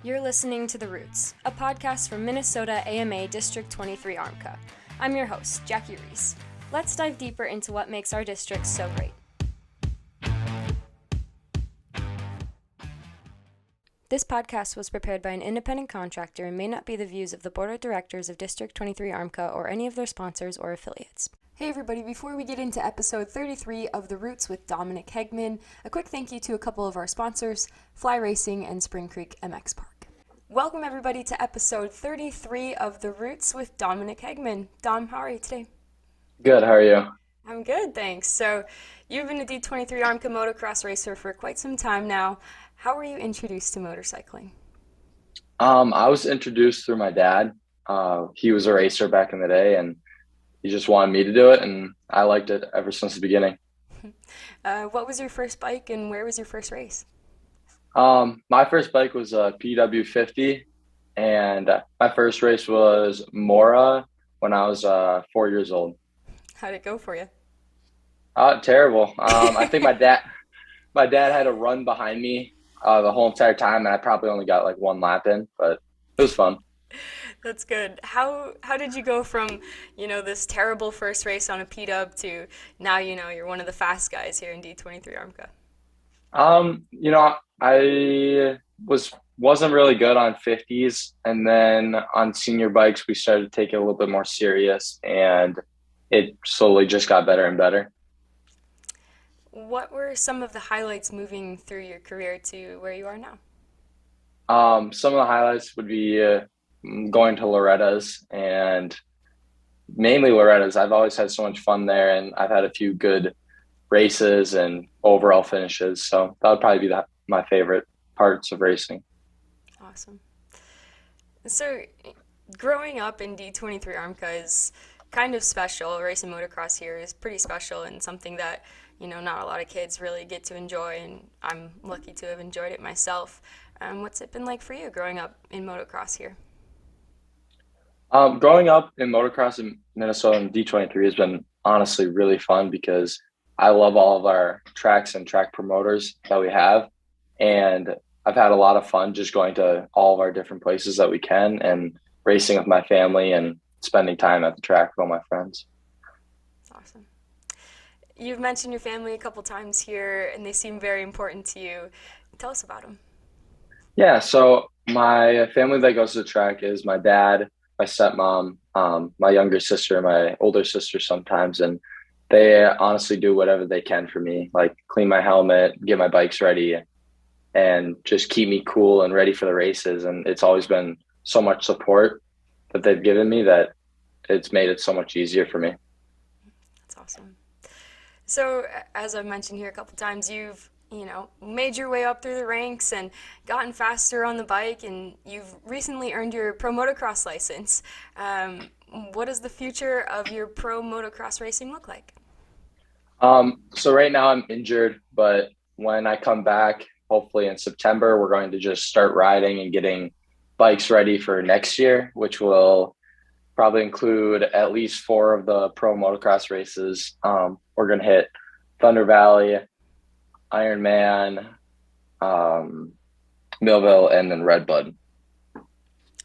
You're listening to The Roots, a podcast from Minnesota AMA District 23 ARMCA. I'm your host, Jackie Reese. Let's dive deeper into what makes our district so great. This podcast was prepared by an independent contractor and may not be the views of the Board of Directors of District 23 ARMCA or any of their sponsors or affiliates. Hey everybody, before we get into episode 33 of The Roots with Domenic Hegman, a quick thank you to a couple of our sponsors, Fly Racing and Spring Creek MX Park. Welcome everybody to episode 33 of The Roots with Domenic Hegman. Dom, how are you today? Good, how are you? I'm good, thanks. So, you've been a D23 ARMCA motocross racer for quite some time now. How were you introduced to motorcycling? I was introduced through my dad. He was a racer back in the day, and he just wanted me to do it, and I liked it ever since the beginning. What was your first bike, and where was your first race? My first bike was a PW50, and my first race was Mora when I was 4 years old. How'd it go for you? Terrible. I think my dad had a run behind me the whole entire time, and I probably only got like one lap in, but it was fun. That's good. How did you go from, this terrible first race on a P-Dub to now, you're one of the fast guys here in D23 ARMCA? I wasn't really good on 50s, and then on senior bikes we started to take it a little bit more serious, and it slowly just got better and better. What were some of the highlights moving through your career to where you are now? Some of the highlights would be going to Loretta's, and mainly Loretta's. I've always had so much fun there, and I've had a few good races and overall finishes. So that would probably be my favorite parts of racing. Awesome. So growing up in D23 ARMCA is kind of special. Racing motocross here is pretty special and something that, not a lot of kids really get to enjoy, and I'm lucky to have enjoyed it myself. What's it been like for you growing up in motocross here? Growing up in motocross in Minnesota and D23 has been honestly really fun because I love all of our tracks and track promoters that we have. And I've had a lot of fun just going to all of our different places that we can and racing with my family and spending time at the track with all my friends. Awesome. You've mentioned your family a couple times here, and they seem very important to you. Tell us about them. Yeah, so my family that goes to the track is my dad, my stepmom, my younger sister, my older sister sometimes, and they honestly do whatever they can for me, like clean my helmet, get my bikes ready, and just keep me cool and ready for the races. And it's always been so much support that they've given me that it's made it so much easier for me. That's awesome. So as I've mentioned here a couple times, you've made your way up through the ranks and gotten faster on the bike, and you've recently earned your Pro Motocross license. What does the future of your Pro Motocross racing look like? So right now I'm injured, but when I come back, hopefully in September, we're going to just start riding and getting bikes ready for next year, which will probably include at least 4 of the Pro Motocross races. We're going to hit Thunder Valley, Ironman, Millville, and then Redbud.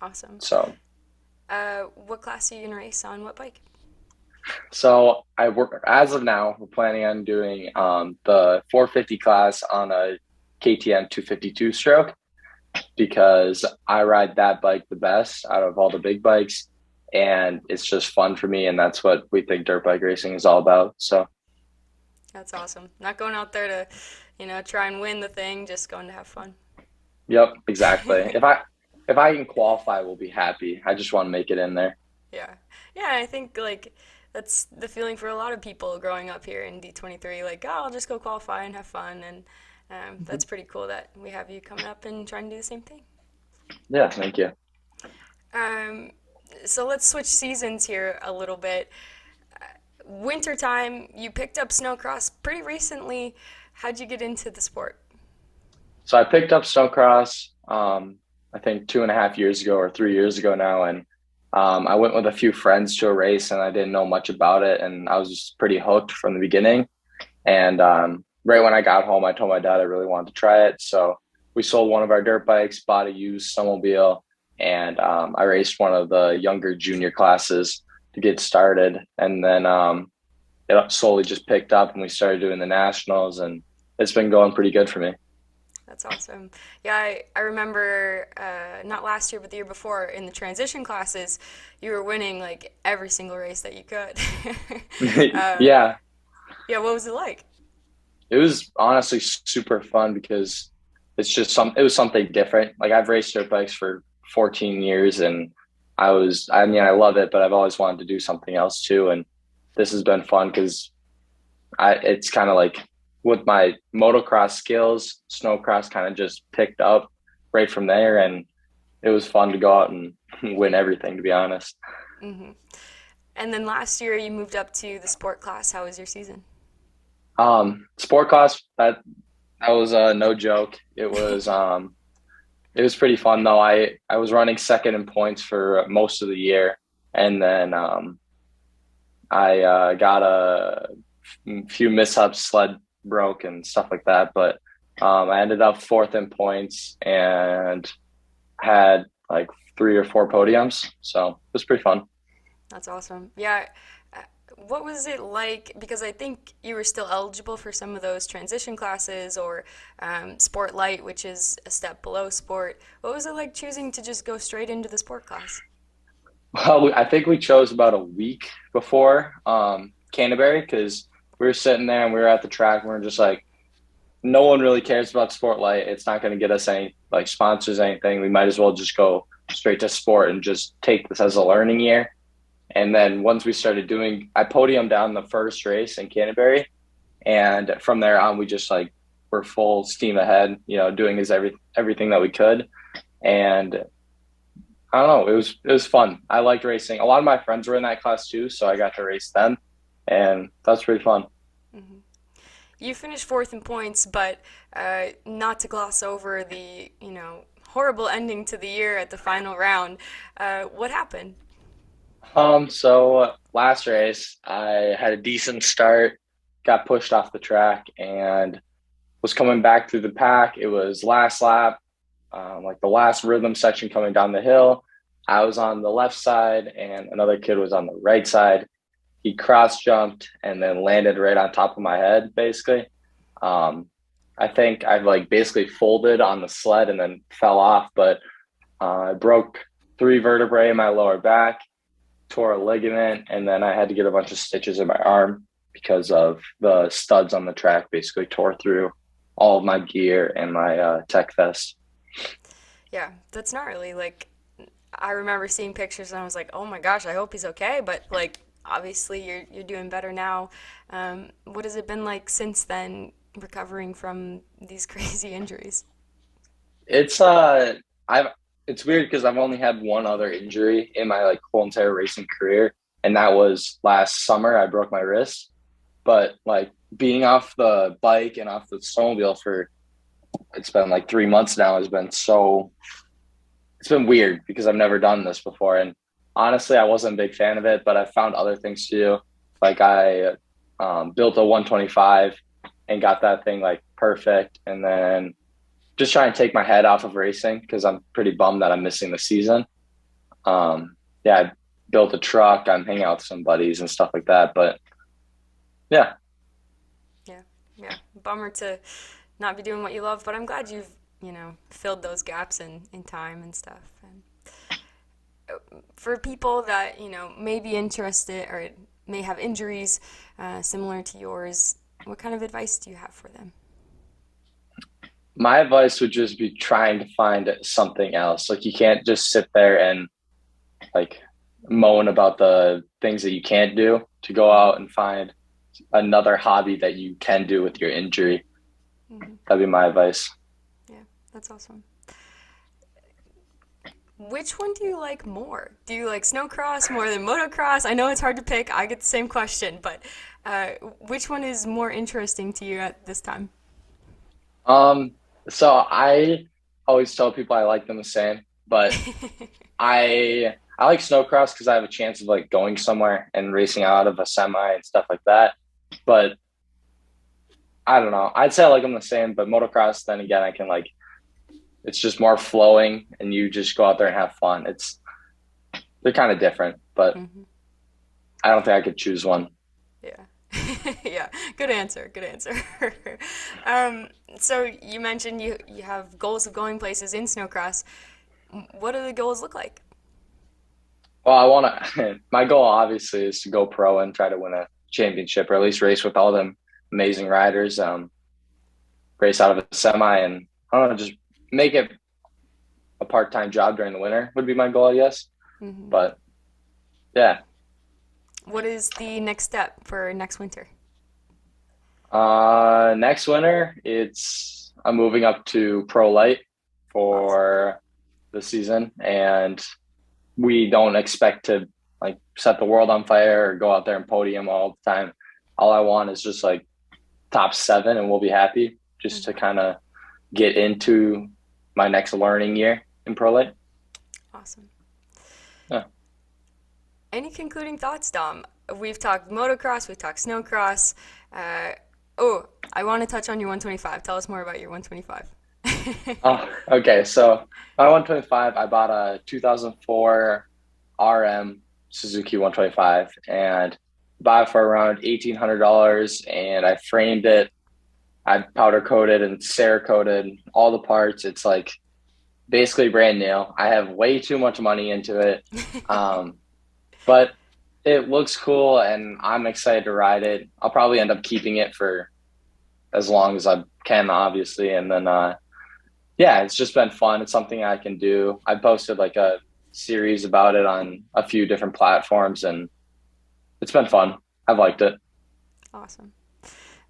Awesome. So, what class are you going to race on? What bike? So as of now, we're planning on doing the 450 class on a KTM 252 stroke because I ride that bike the best out of all the big bikes, and it's just fun for me, and that's what we think dirt bike racing is all about. So that's awesome. Not going out there to, try and win the thing, just going to have fun. Yep, exactly. If I can qualify, we'll be happy. I just want to make it in there. Yeah. Yeah, I think, that's the feeling for a lot of people growing up here in D23, I'll just go qualify and have fun, and that's pretty cool that we have you coming up and trying to do the same thing. Yeah, thank you. So let's switch seasons here a little bit. Wintertime, you picked up snowcross pretty recently. How'd you get into the sport? So I picked up snowcross, I think 2.5 years ago or 3 years ago now, and I went with a few friends to a race, and I didn't know much about it, and I was just pretty hooked from the beginning. And right when I got home, I told my dad I really wanted to try it. So we sold one of our dirt bikes, bought a used snowmobile, and I raced one of the younger junior classes to get started. And then it slowly just picked up and we started doing the nationals, and it's been going pretty good for me. That's awesome. Yeah, I remember not last year, but the year before in the transition classes, you were winning like every single race that you could. uh, Yeah, yeah, what was it like? it was honestly super fun because it was something different. Like I've raced dirt bikes for 14 years and I mean, I love it, but I've always wanted to do something else too. And this has been fun because it's kind of like with my motocross skills, snowcross kind of just picked up right from there. And it was fun to go out and win everything, to be honest. Hmm. And then last year you moved up to the sport class. How was your season? Sport class, that was no joke. It was pretty fun though. I was running second in points for most of the year, and then I got a few mishaps, sled broke and stuff like that. But I ended up fourth in points and had like 3 or 4 podiums, so it was pretty fun. That's awesome. Yeah. uh, What was it like? Because I think you were still eligible for some of those transition classes or Sport Lite, which is a step below sport. What was it like choosing to just go straight into the sport class? Well, I think we chose about a week before Canterbury because we were sitting there and we were at the track and we are just like, no one really cares about Sportlight. It's not going to get us any like sponsors, anything. We might as well just go straight to sport and just take this as a learning year. And then once we started doing, I podiumed down the first race in Canterbury, and from there on, we just like were full steam ahead, doing everything that we could. And I don't know, it was fun. I liked racing. A lot of my friends were in that class too, so I got to race them, and that's pretty fun. Hmm. You finished fourth in points, but not to gloss over the, horrible ending to the year at the final round. What happened? So last race, I had a decent start, got pushed off the track, and was coming back through the pack. It was last lap, like the last rhythm section coming down the hill. I was on the left side, and another kid was on the right side. He cross jumped and then landed right on top of my head, basically. Um, I think I like basically folded on the sled and then fell off, but I broke 3 vertebrae in my lower back, tore a ligament, and then I had to get a bunch of stitches in my arm because of the studs on the track basically tore through all of my gear and my tech vest. Yeah, that's gnarly. Like, I remember seeing pictures and I was like, oh my gosh, I hope he's okay. But like, obviously, you're doing better now. What has it been like since then, recovering from these crazy injuries? It's I've it's weird because I've only had one other injury in my like whole entire racing career, and that was last summer. I broke my wrist, but like being off the bike and off the snowmobile for it's been like 3 months now has been so it's been weird because I've never done this before. And honestly, I wasn't a big fan of it, but I found other things to do. Like I built a 125 and got that thing like perfect. And then just trying to take my head off of racing because I'm pretty bummed that I'm missing the season. Yeah, I built a truck. I'm hanging out with some buddies and stuff like that. But yeah, Yeah, yeah. Bummer to not be doing what you love, but I'm glad you've, filled those gaps in time and stuff. And for people that, may be interested or may have injuries similar to yours, what kind of advice do you have for them? my advice would just be trying to find something else. Like you can't just sit there and like moan about the things that you can't do, to go out and find another hobby that you can do with your injury. Hmm. That'd be my advice. Yeah, that's awesome. Which one do you like more? Do you like snowcross more than motocross? I know it's hard to pick. I get the same question, but uh, which one is more interesting to you at this time? Um, so I always tell people I like them the same, but I like snowcross because I have a chance of like going somewhere and racing out of a semi and stuff like that. But I don't know. I'd say I like them the same, but motocross, then again, I can like it's just more flowing and you just go out there and have fun. They're kind of different, but I don't think I could choose one. Yeah. Yeah, good answer. Good answer. So you mentioned you have goals of going places in snowcross. What do the goals look like? Well, I want to, my goal obviously is to go pro and try to win a championship or at least race with all them amazing riders, race out of a semi and I don't know, just make it a part-time job during the winter would be my goal, I guess. But yeah. What is the next step for next winter? Next winter, I'm moving up to Pro Lite for the season, and we don't expect to like set the world on fire or go out there and podium all the time. All I want is just like top 7, and we'll be happy just to kind of get into my next learning year in Pro Lite. Awesome. Yeah. Any concluding thoughts, Dom? We've talked motocross, we've talked snowcross. I want to touch on your 125. Tell us more about your 125. Oh, okay. So my 125, I bought a 2004 RM Suzuki 125 and bought it for around $1,800, and I framed it. I powder coated and Cerakoted all the parts. It's like basically brand new. I have way too much money into it. But it looks cool and I'm excited to ride it. I'll probably end up keeping it for as long as I can, obviously. And then, yeah, it's just been fun. It's something I can do. I posted like a series about it on a few different platforms and it's been fun. I've liked it. Awesome.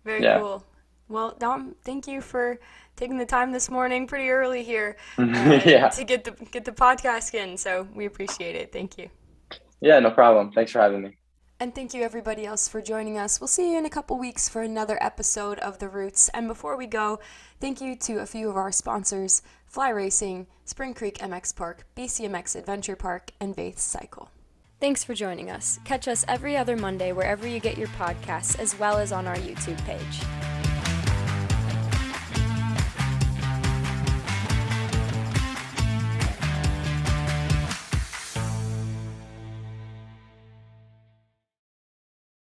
Very cool. Well, Dom, thank you for taking the time this morning, pretty early here, to get the podcast in. So we appreciate it. Thank you. Yeah, no problem. Thanks for having me. And thank you everybody else for joining us. We'll see you in a couple weeks for another episode of The Roots. And before we go, thank you to a few of our sponsors: Fly Racing, Spring Creek MX Park, BCMX Adventure Park, and Vaith Cycle. Thanks for joining us. Catch us every other Monday wherever you get your podcasts, as well as on our YouTube page.